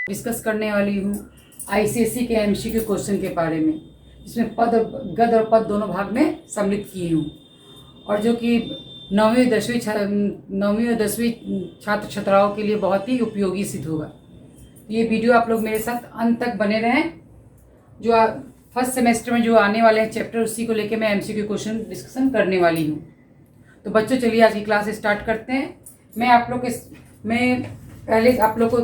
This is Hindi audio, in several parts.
डिस्कस करने वाली हूँ आईसीएसई के एमसीक्यू क्वेश्चन के बारे में, जिसमें पद और गद और पद दोनों भाग में सम्मिलित की हूँ, और जो कि 9वीं और 10वीं छात्र छात्राओं के लिए बहुत ही उपयोगी सिद्ध होगा। ये वीडियो आप लोग मेरे साथ अंत तक बने रहें। जो फर्स्ट सेमेस्टर में जो आने वाले हैं चैप्टर, उसी को लेके मैं एमसीक्यू क्वेश्चन डिस्कशन करने वाली हूँ। तो बच्चों, चलिए आज की क्लास स्टार्ट करते हैं। मैं पहले आप लोग को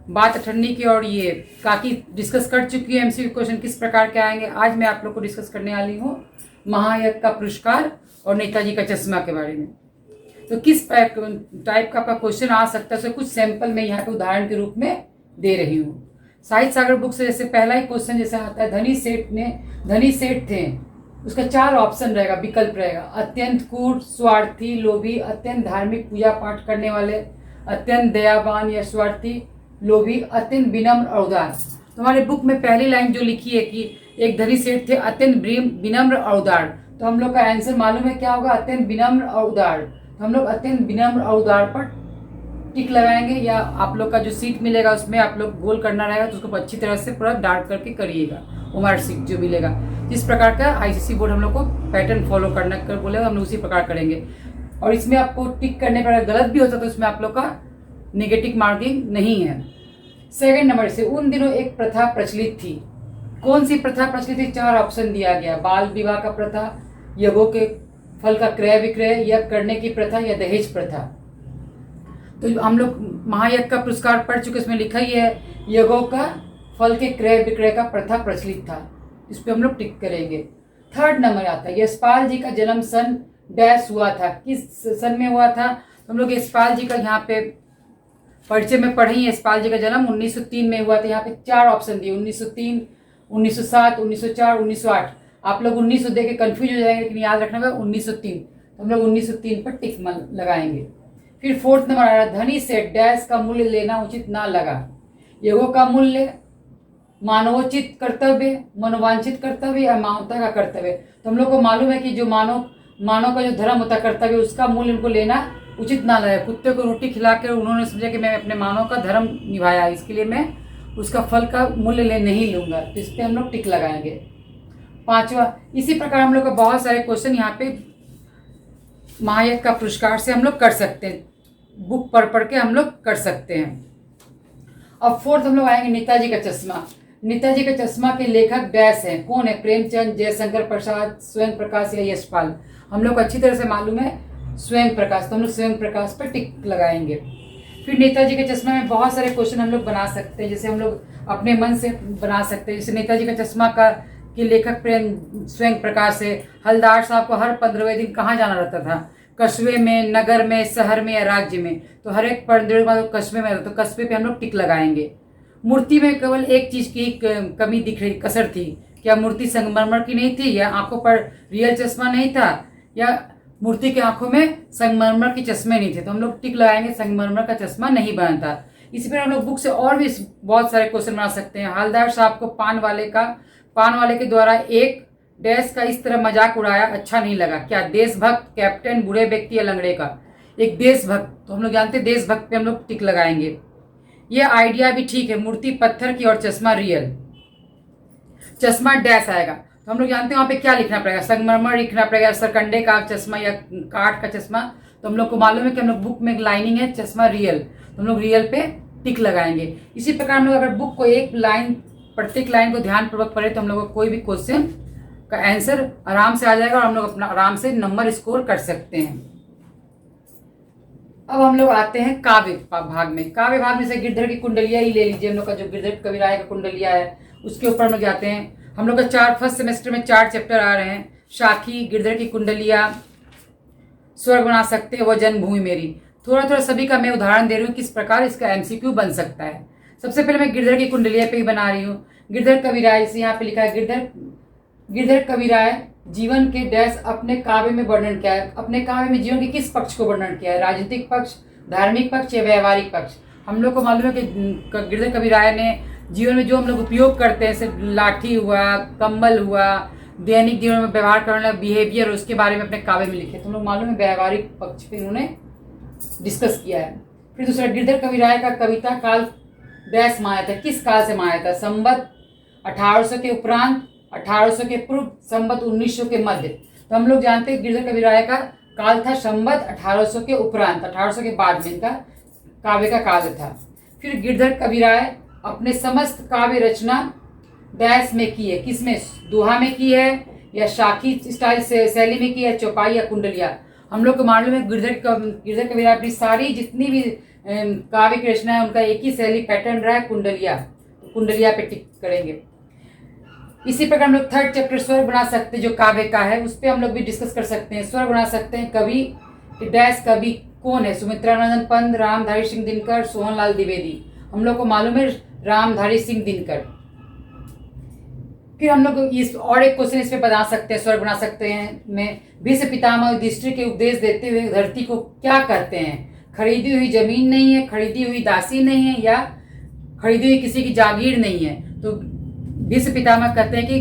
बात अठन्नी की और ये काकी डिस्कस कर चुकी है। एमसीक्यू क्वेश्चन किस प्रकार के आएंगे, आज मैं आप लोग को डिस्कस करने वाली हूँ महायज्ञ का पुरस्कार और नेताजी का चश्मा के बारे में। तो किस टाइप का आपका क्वेश्चन आ सकता है, कुछ सैंपल मैं यहाँ पे उदाहरण के रूप में दे रही हूँ। साहित्य सागर बुक से जैसे पहला ही क्वेश्चन जैसे आता है, धनी सेठ थे, उसका 4 ऑप्शन रहेगा, विकल्प रहेगा। अत्यंत क्रूर, स्वार्थी, लोभी, अत्यंत धार्मिक पूजा पाठ करने वाले, अत्यंत दयावान या स्वार्थी, लोभी, अत्यंत विनम्र और उदार। तो हमारे बुक में पहली लाइन जो लिखी है कि एक धनी सेठ थे अत्यंत विनम्र और उदार, तो हम लोग का आंसर मालूम है क्या होगा, अत्यंत विनम्र और उदार। तो हम लोग अत्यंत विनम्र और उदार पर टिक लगाएंगे, या आप लोग का जो सीट मिलेगा उसमें आप लोग गोल करना रहेगा, तो उसको अच्छी तरह से पूरा डार्क करके करिएगा। हमारा सीट जो मिलेगा, जिस प्रकार का आईसीएसई बोर्ड हम लोग को पैटर्न फॉलो करना कर बोलेगा, हम लोग उसी प्रकार करेंगे। और इसमें आपको टिक करने पर गलत भी होता तो इसमें आप लोग का नेगेटिव मार्किंग नहीं है। सेकंड नंबर से, उन दिनों एक प्रथा प्रचलित थी। कौन सी प्रथा प्रचलित थी? 4 ऑप्शन दिया गया। बाल विवाह का प्रथा, यज्ञों के फल का क्रय विक्रय या करने की प्रथा, या दहेज प्रथा। तो हम लोग महायज्ञ का पुरस्कार पढ़ चुके, इसमें लिखा ही है यज्ञों का फल के क्रय विक्रय का प्रथा प्रचलित था, इस पे हम लोग टिक करेंगे। थर्ड नंबर आता है, यशपाल जी का जन्म सन डैश हुआ था, किस सन में हुआ था? तो हम लोग यशपाल जी का यहाँ पे परिचय में पढ़े, यशपाल जी का जन्म 1903 में हुआ था। यहाँ पे 4 ऑप्शन दिए, 1903, 1907, 1904, 1908। आप लोग 1900 दे के कन्फ्यूज हो जाएंगे, लेकिन याद रखना होगा 1903। तो हम लोग 1903 पर टिक लगाएंगे। फिर फोर्थ नंबर आ रहा है, धनी सेठ डैश का मूल्य लेना उचित ना लगा। यज्ञों का मूल्य, मानवोचित कर्तव्य, मनोवांछित कर्तव्य या मानवता का कर्तव्य। तो हम लोग को मालूम है कि जो मानव का जो धर्म होता है कर्तव्य, उसका मूल्य उनको लेना उचित ना लगा। कुत्ते को रोटी खिलाकर उन्होंने समझा कि मैं अपने मानव का धर्म निभाया, इसके लिए मैं उसका फल का मूल्य नहीं लूंगा, तो इस पर हम लोग टिक लगाएंगे। 5वां, इसी प्रकार हम लोग का बहुत सारे क्वेश्चन यहाँ पे महायज्ञ का पुरस्कार से हम लोग कर सकते हैं, बुक पढ़ के हम लोग कर सकते हैं। अब फोर्थ हम लोग आएंगे नेताजी का चश्मा। नेताजी का चश्मा के लेखक डैश हैं, कौन है? प्रेमचंद, जयशंकर प्रसाद, स्वयं प्रकाश या यशपाल। हम लोग को अच्छी तरह से मालूम है स्वयं प्रकाश, तो हम लोग स्वयं प्रकाश पर टिक लगाएंगे। फिर नेताजी के चश्मा में बहुत सारे क्वेश्चन हम लोग बना सकते हैं, जैसे हम लोग अपने मन से बना सकते हैं। जैसे नेताजी का चश्मा के लेखक स्वयं प्रकाश है। हलदार साहब को हर 15वें दिन कहाँ जाना रहता था? कस्बे में, नगर में, शहर में या राज्य में? तो हर एक 15वें बाद कस्बे में, तो कस्बे पे हम लोग टिक लगाएंगे। मूर्ति में केवल एक चीज की कमी दिख रही, कसर थी। क्या मूर्ति संगमरमर की नहीं थी, या आंखों पर रियल चश्मा नहीं था, या मूर्ति के आंखों में संगमरमर के चश्मे नहीं थे? तो हम लोग टिक लगाएंगे, संगमरमर का चश्मा नहीं बनता। इसी पर हम लोग बुक से और भी बहुत सारे क्वेश्चन बना सकते हैं। हलदार साहब को पान वाले के द्वारा एक डैश का इस तरह मजाक उड़ाया, अच्छा नहीं लगा। क्या? देशभक्त, कैप्टन, बुरे व्यक्ति या लंगड़े का? एक देशभक्त, तो हम लोग जानते हैं देशभक्त पे हम लोग टिक लगाएंगे। ये आइडिया भी ठीक है, मूर्ति पत्थर की और चश्मा रियल। चश्मा डैश आएगा, तो हम लोग जानते हैं वहाँ पे क्या लिखना पड़ेगा, संगमरमर लिखना पड़ेगा, सरकंडे का चश्मा या काठ का चश्मा। तो हम लोग को मालूम है कि हम लोग बुक में एक लाइनिंग है चश्मा रियल, तो हम लोग रियल पे टिक लगाएंगे। इसी प्रकार हम लोग अगर बुक को प्रत्येक लाइन को ध्यानपूर्वक पढ़े, तो हम लोग को कोई भी क्वेश्चन का आंसर आराम से आ जाएगा और हम लोग अपना आराम से नंबर स्कोर कर सकते हैं। अब हम लोग आते हैं काव्य भाग में। काव्य भाग में से गिरधर की कुंडलिया ही ले लीजिए। हम लोग का जो गिरधर कविराय का कुंडलिया है, उसके ऊपर हम लोग जाते हैं। हम लोग का फर्स्ट सेमेस्टर में 4 चैप्टर आ रहे हैं। शाखी, गिरधर की कुंडलिया, स्वर्ग बना सकते हो, जन्मभूमि मेरी। थोड़ा सभी का मैं उदाहरण दे रही हूँ किस प्रकार इसका एमसीक्यू बन सकता है। सबसे पहले मैं गिरधर की कुंडलिया पे ही बना रही हूँ। गिरधर कविराय से यहाँ पे लिखा है, गिरधर कविराय जीवन के डैश अपने काव्य में वर्णन किया है। अपने काव्य में जीवन के किस पक्ष को वर्णन किया है? राजनीतिक पक्ष, धार्मिक पक्ष या व्यवहारिक पक्ष? हम लोग को मालूम है कि गिरधर कविराय ने जीवन में जो हम लोग उपयोग करते हैं, जैसे लाठी हुआ, कम्बल हुआ, दैनिक जीवन में व्यवहार करने वाला बिहेवियर, उसके बारे में अपने काव्य में लिखे। तो हम लोग मालूम है व्यवहारिक पक्ष पे इन्होंने डिस्कस किया है। फिर दूसरा, गिरधर कविराय का कविता काल डैश माया था, किस काल से माया था? संवत 1800 के उपरांत, 1800 के पूर्व, संवत 1900 के मध्य। तो हम लोग जानते हैं गिरधर कबीर राय का काल था संवत 1800 के उपरांत, 1800 के बाद में इनका काव्य का काल था। फिर गिरधर कबीर राय अपने समस्त काव्य रचना डैश में की है, किसमें? दोहा में की है या शाखी स्टाइल से शैली में की है, चौपाई या कुंडलिया? हम लोग को मालूम है गिरधर कबीर राय अपनी सारी जितनी भी काव्य की रचना है उनका एक ही शैली पैटर्न रहा है, कुंडलिया। तो कुंडलिया पे टिक करेंगे। इसी प्रकार हम लोग थर्ड चैप्टर स्वर बना सकते हैं जो काव्य का है, उस पर हम लोग भी डिस्कस कर सकते हैं। स्वर बना सकते हैं कवि डैश, कवि कौन है? सुमित्रानंदन पंत, रामधारी सिंह दिनकर, सोहनलाल द्विवेदी। हम लोग को मालूम है रामधारी सिंह दिनकर। फिर हम लोग इस और एक क्वेश्चन इस पे बना सकते हैं, स्वर बना सकते हैं में भीष्म पितामह युधिष्ठिर के उपदेश देते हुए धरती को क्या कहते हैं? खरीदी हुई जमीन नहीं है, खरीदी हुई दासी नहीं है, या खरीदी हुई किसी की जागीर नहीं है। तो भीष्म पितामह कहते हैं कि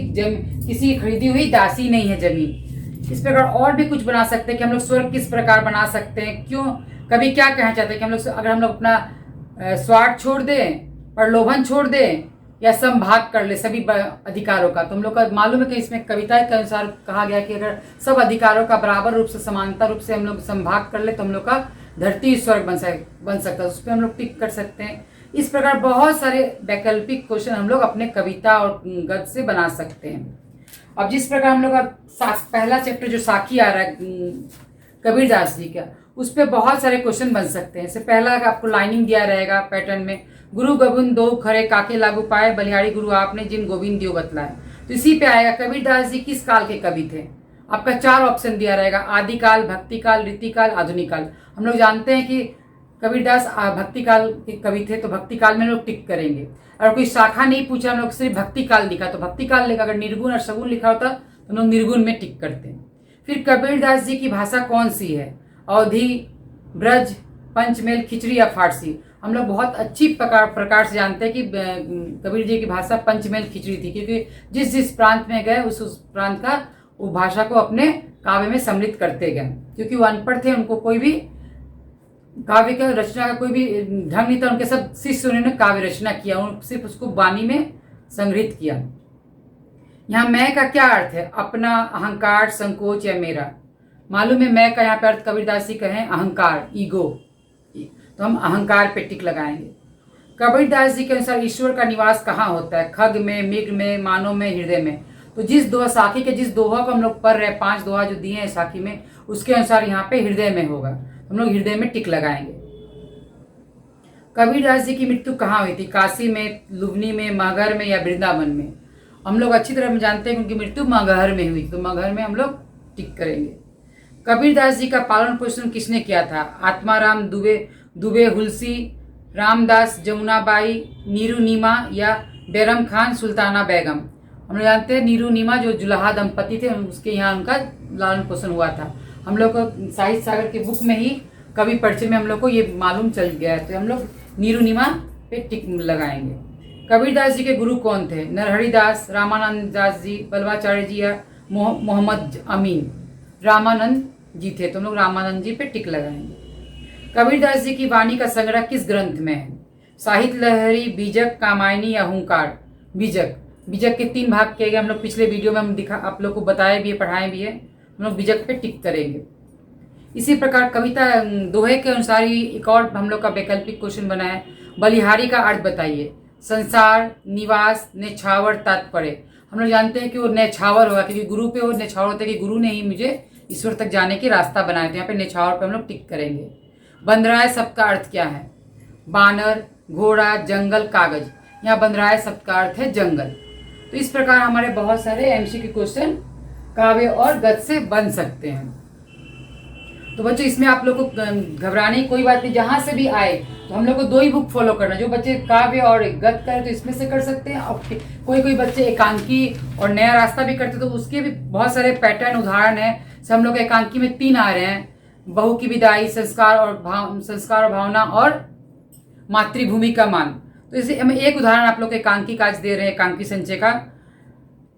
किसी की खरीदी हुई दासी नहीं है जमीन। इस प्रकार और भी कुछ बना सकते हैं कि हम लोग स्वर किस प्रकार बना सकते हैं। क्यों कभी क्या कहना चाहते हैं कि हम लोग अगर हम लोग अपना स्वार्थ छोड़ दें, प्रलोभन छोड़ दें, या संभाग कर ले सभी अधिकारों का, तो हम लोग का मालूम है कि इसमें कविता के अनुसार कहा गया कि अगर सब अधिकारों का बराबर रूप से समानता रूप से हम लोग संभाग कर ले तो हम लोग का धरती स्वर्ग बन सकता है। उस पर हम लोग टिक कर सकते हैं। इस प्रकार बहुत सारे वैकल्पिक क्वेश्चन हम लोग अपने कविता और गद्य से बना सकते हैं। अब जिस प्रकार हम लोग का पहला चैप्टर जो साखी आ रहा है कबीरदास जी का, उस पर बहुत सारे क्वेश्चन बन सकते हैं। इससे पहला आपको लाइनिंग दिया रहेगा पैटर्न में, गुरु गोविंद दो खरे काके लागू पाए, बलिहारी गुरु आपने जिन गोविंद दियो बतलाए। तो इसी पे आएगा कबीरदास जी किस काल के कवि थे। आपका 4 ऑप्शन दिया रहेगा, आदिकाल, भक्तिकाल, रीतिकाल, आधुनिक काल। हम लोग जानते हैं कि कबीरदास भक्ति काल के कवि थे, तो भक्ति काल में लोग टिक करेंगे। अगर कोई शाखा नहीं पूछा, हम लोग सिर्फ भक्ति काल लिखा तो भक्ति काल लिखा। अगर निर्गुण और सगुण लिखा होता तो हम लोग निर्गुण में टिक करते हैं। फिर कबीरदास जी की भाषा कौन सी है? अवधी, ब्रज, पंचमेल, खिचड़ी या फारसी? हम लोग बहुत अच्छी प्रकार से जानते हैं कि कबीर जी की भाषा पंचमेल खिचड़ी थी, क्योंकि जिस जिस प्रांत में गए उस प्रांत का वो भाषा को अपने काव्य में सम्मिलित करते गए। क्योंकि वो अनपढ़ थे, उनको कोई भी काव्य का रचना का कोई भी ढंग नहीं था, उनके सब शिष्य उन्होंने काव्य रचना किया, सिर्फ उसको वाणी में संग्रहित किया। यहाँ मैं का क्या अर्थ है? अपना, अहंकार, संकोच या मेरा? मालूम है मैं का यहाँ पे अर्थ कबीरदास जी कहें अहंकार, ईगो, तो हम अहंकार पे टिक लगाएंगे। कबीरदास जी के अनुसार ईश्वर का निवास कहाँ होता है? खग में, मृग में, मानव में, हृदय में? तो जिस दोहा साखी के जिस दोहा को हम लोग पढ़ रहे हैं, 5 दोहा जो दिए हैं साखी में, उसके अनुसार यहाँ पे हृदय में होगा, हम लोग हृदय में टिक लगाएंगे। कबीरदास जी की मृत्यु कहाँ हुई थी? काशी में, लुबनी में, मगहर में या वृंदावन में? हम लोग अच्छी तरह जानते हैं कि उनकी मृत्यु मगहर में हुई, तो मगहर में हम लोग टिक करेंगे। कबीरदास जी का पालन पोषण किसने किया था? आत्माराम दुबे हुलसी, रामदास जमुनाबाई, नीरू नीमा या बैरम खान सुल्ताना बेगम? हम लोग जानते हैं नीरू नीमा जो जुलाहा दंपति थे, उसके यहाँ उनका लालन पोषण हुआ था। हम लोग को साहित्य सागर के बुक में ही कवि परिचय में हम लोग को ये मालूम चल गया है, तो हम लोग नीरू नीमा पे टिक लगाएंगे। कबीरदास जी के गुरु कौन थे? नरहरि दास, रामानंद दास जी, बल्लभाचार्य जी या मोहम्मद अमीन? रामानंद जी थे, तो हम लोग रामानंद जी पे टिक लगाएंगे। कबीरदास जी की वाणी का संग्रह किस ग्रंथ में है? साहित्य लहरी, बीजक, कामायनी या हुंकार? बीजक। बीजक के 3 भाग किए गए, हम लोग पिछले वीडियो में हम आप लोग को बताए भी है, पढ़ाए भी है। हम लोग बीजक पे टिक करेंगे। इसी प्रकार कविता दोहे के अनुसार ही एक और हम लोग का वैकल्पिक क्वेश्चन बना है, बलिहारी का अर्थ बताइए। संसार, निवास, नेछावर, तात्पर्य? हम लोग जानते हैं कि वो नेछावर होगा, क्योंकि गुरु पे वो नेछावर होता है कि गुरु ने ही मुझे ईश्वर तक जाने की रास्ता बनाया, तो यहाँ पे नेछावर पे हम लोग टिक करेंगे। बंदराय शब्द का अर्थ क्या है? बानर, घोड़ा, जंगल, कागज? यहाँ बंदराय शब्द का अर्थ है जंगल। तो इस प्रकार हमारे बहुत सारे एमसीक्यू क्वेश्चन काव्य और गद्य से बन सकते हैं। तो बच्चों इसमें आप लोग को घबराने की कोई बात नहीं, जहाँ से भी आए तो हम लोग को 2 ही बुक फॉलो करना। जो बच्चे काव्य और गद्य करें तो इसमें से कर सकते हैं, और कोई बच्चे एकांकी और नया रास्ता भी करते तो उसके भी बहुत सारे पैटर्न उदाहरण है। हम लोग एकांकी में 3 आ रहे हैं, बहू की विदाई, संस्कार और भावना और मातृभूमि का मान। तो इसे हम एक उदाहरण आप लोग एकांकी का आज दे रहे हैं, एकांकी संचय का,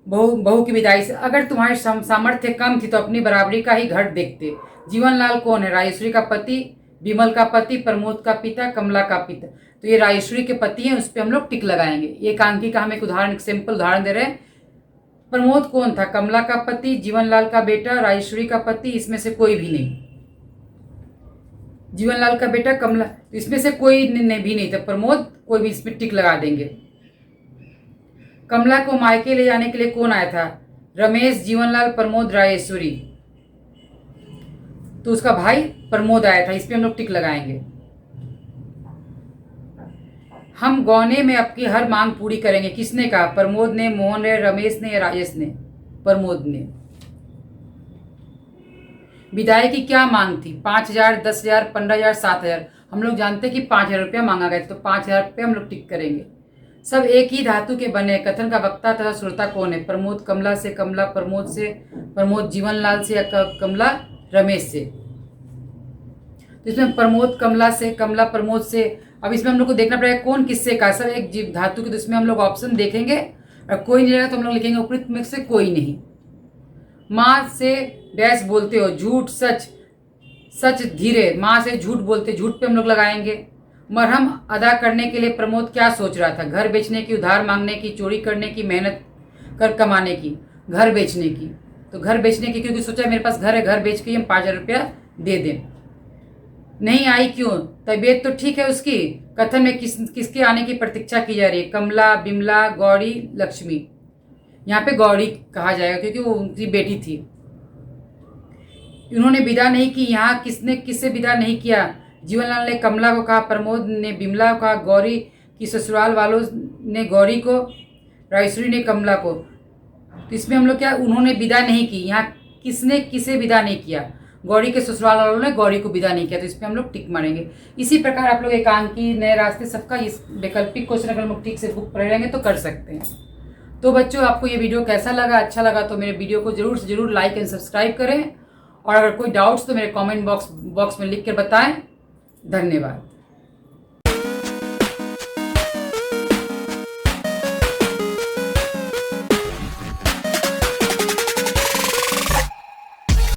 बहू की विदाई से। अगर तुम्हारी सामर्थ्य कम थी तो अपनी बराबरी का ही घट देखते। जीवनलाल कौन है? राजेश्वरी का पति विमल का पति, प्रमोद का पिता, कमला का पिता। तो ये राजेश्वरी के पति हैं, उस पर हम लोग टिक लगाएंगे। एकांकी का हम एक उदाहरण, सिंपल उदाहरण दे रहे हैं। प्रमोद कौन था? कमला का पति, जीवनलाल का बेटा, राजेश्वरी का पति, इसमें से कोई भी नहीं। जीवनलाल का बेटा कमला, तो इसमें से कोई भी नहीं था। प्रमोद, कोई भी, इसमें टिक लगा देंगे। कमला को मायके ले जाने के लिए कौन आया था? रमेश, जीवनलाल, प्रमोद, राजेश्वरी। तो उसका भाई प्रमोद आया था, इस पे हम लोग टिक लगाएंगे। हम गौने में आपकी हर मांग पूरी करेंगे। किसने कहा? प्रमोद ने, मोहन ने, रमेश ने या राजेश ने? प्रमोद ने। विदाई की क्या मांग थी? 5,000, 10,000, 15,000, 7,000। हम लोग जानते हैं कि 5,000 रुपया मांगा गया, तो 5,000 रुपया हम लोग टिक करेंगे। सब एक ही धातु के बने। कथन का वक्ता तथा श्रोता कौन है? प्रमोद कमला से, कमला प्रमोद से, प्रमोद जीवनलाल से या कमला रमेश से? तो इसमें प्रमोद कमला से, कमला प्रमोद से। अब इसमें हम लोग को देखना पड़ेगा कौन किससे का। सब एक जीव धातु के, तो इसमें हम लोग ऑप्शन देखेंगे और कोई नहीं रहेगा तो हम लोग लिखेंगे उपयुक्त में से कोई नहीं। माँ से डैश बोलते हो? झूठ, सच। सच धीरे, माँ से झूठ बोलते, झूठ पे हम लोग लगाएंगे। मरहम अदा करने के लिए प्रमोद क्या सोच रहा था? घर बेचने की, उधार मांगने की, चोरी करने की, मेहनत कर कमाने की? घर बेचने की। तो घर बेचने की, क्योंकि सोचा मेरे पास घर है, घर बेच के हम 5,000 रुपया दे दें। नहीं आई क्यों? तबीयत तो ठीक है उसकी। कथन में किसके आने की प्रतीक्षा की जा रही है? कमला, बिमला, गौरी, लक्ष्मी। यहाँ पे गौरी कहा जाएगा क्योंकि वो उनकी बेटी थी। उन्होंने विदा नहीं की, यहाँ किसने किससे विदा नहीं किया? जीवनलाल ने कमला को कहा, प्रमोद ने बिमला को कहा, गौरी की ससुराल वालों ने गौरी को, राजेश्वरी ने कमला को। तो इसमें हम लोग क्या, उन्होंने विदा नहीं की, यहाँ किसने किसे विदा नहीं किया? गौरी के ससुराल वालों ने गौरी को विदा नहीं किया, तो इस पर हम लोग टिक मारेंगे। इसी प्रकार आप लोग एकांकी, नए रास्ते, सबका इस वैकल्पिक क्वेश्चन अगर हम लोग ठीक से बुक पढ़ रहेंगे तो कर सकते हैं। तो बच्चों, आपको ये वीडियो कैसा लगा? अच्छा लगा तो मेरे वीडियो को जरूर से जरूर लाइक एंड सब्सक्राइब करें, और अगर कोई डाउट्स तो मेरे कमेंट बॉक्स में लिख कर बताएं। धन्यवाद।